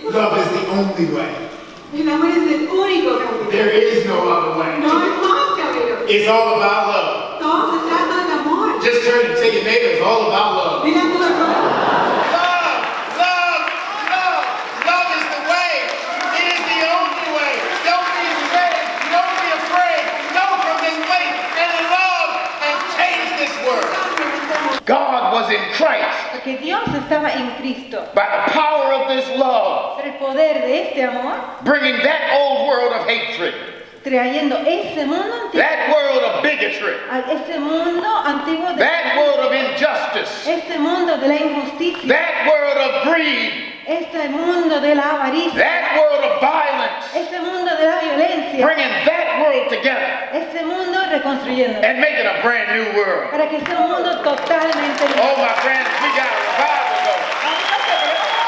Love is the only way. El amor es el único camino. There is no other way. No hay más camino. It's all about love. Todo se trata del amor. Just turn and take your neighbor. It's all about love. Mira tu hermano. Love, love, love. Love is the way. It is the only way. Don't be afraid. Don't be afraid. Go from this place and love and change this world. God was in Christ. Porque Dios estaba en Cristo. By the power of this love, Pero el poder de este amor, bringing that old world of hatred, trayendo ese mundo antiguo, that world of bigotry, ese mundo antiguo de that world of injustice, este mundo de la injusticia, that world of greed, este mundo de la avaricia, that world of violence, este mundo de la violencia, bringing that world together este mundo reconstruyendo, and making a brand new world. para que sea un mundo totalmente Oh, nuevo. my friends, we got a revival going.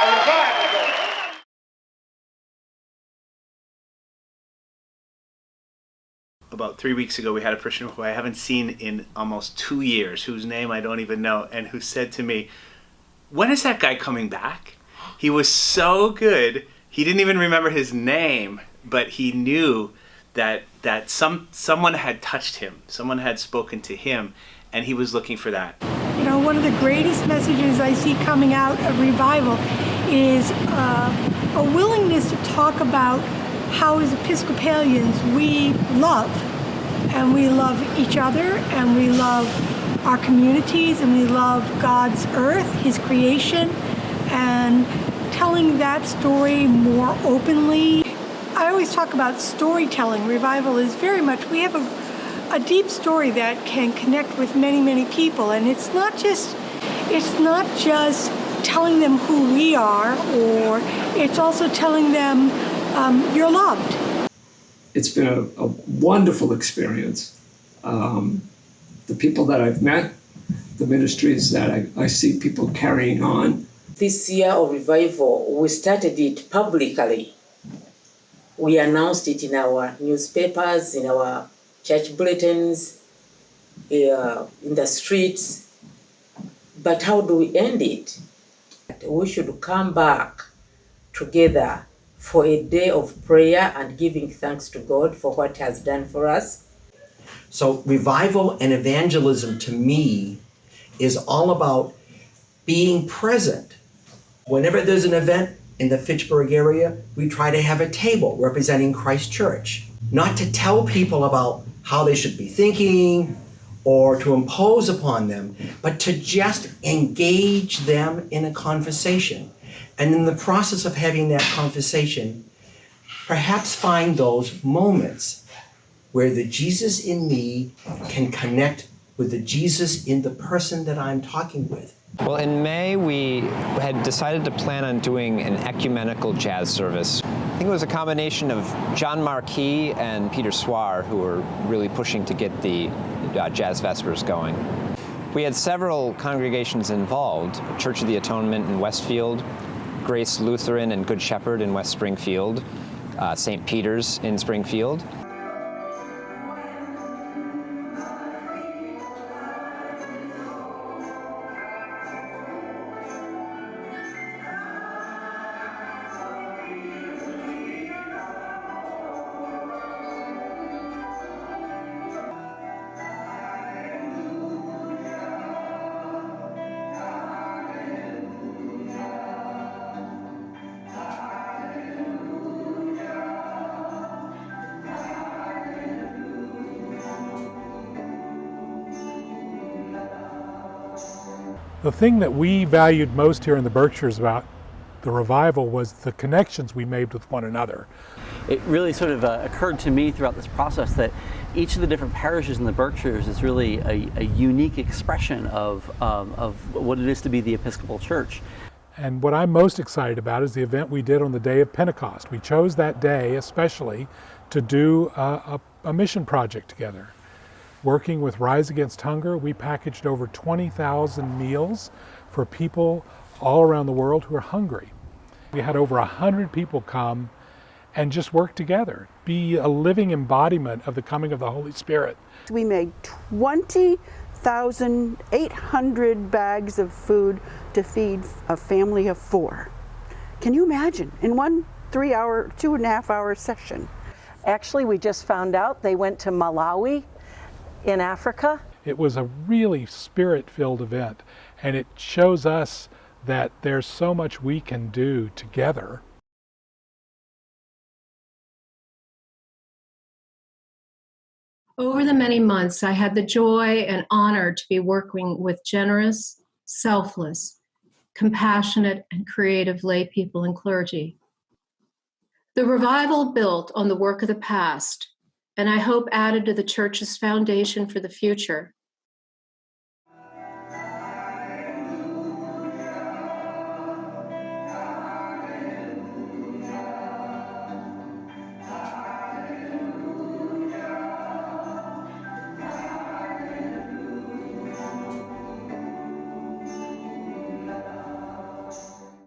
A revival going. About 3 weeks ago, we had a parishioner who I haven't seen in almost 2 years, whose name I don't even know, and who said to me, "When is that guy coming back?" He was so good. He didn't even remember his name, but he knew that someone had touched him, someone had spoken to him, and he was looking for that. You know, one of the greatest messages I see coming out of revival is a willingness to talk about how as Episcopalians we love. And we love each other, and we love our communities, and we love God's earth, His creation, and telling that story more openly. I always talk about storytelling. Revival is very much, we have a deep story that can connect with many, many people, and it's not just telling them who we are, or it's also telling them you're loved. It's been a wonderful experience. The people that I've met, the ministries that I see people carrying on. This year of revival, we started it publicly. We announced it in our newspapers, in our church bulletins, in the streets. But how do we end it? We should come back together for a day of prayer and giving thanks to God for what He has done for us. So revival and evangelism to me is all about being present. Whenever there's an event in the Fitchburg area, we try to have a table representing Christ Church. Not to tell people about how they should be thinking or to impose upon them, but to just engage them in a conversation. And in the process of having that conversation, perhaps find those moments where the Jesus in me can connect with the Jesus in the person that I'm talking with. Well, in May, we had decided to plan on doing an ecumenical jazz service. I think it was a combination of John Marquis and Peter Swar who were really pushing to get the Jazz Vespers going. We had several congregations involved: Church of the Atonement in Westfield, Grace Lutheran and Good Shepherd in West Springfield, St. Peter's in Springfield. The thing that we valued most here in the Berkshires about the revival was the connections we made with one another. It really sort of occurred to me throughout this process that each of the different parishes in the Berkshires is really a unique expression of what it is to be the Episcopal Church. And what I'm most excited about is the event we did on the day of Pentecost. We chose that day especially to do a mission project together. Working with Rise Against Hunger, we packaged over 20,000 meals for people all around the world who are hungry. We had over 100 people come and just work together, be a living embodiment of the coming of the Holy Spirit. We made 20,800 bags of food to feed a family of 4. Can you imagine? In one 3-hour, 2.5-hour session. Actually, we just found out they went to Malawi in Africa. It was a really spirit-filled event, and it shows us that there's so much we can do together. Over the many months, I had the joy and honor to be working with generous, selfless, compassionate, and creative lay people and clergy. The revival built on the work of the past, and I hope added to the Church's foundation for the future.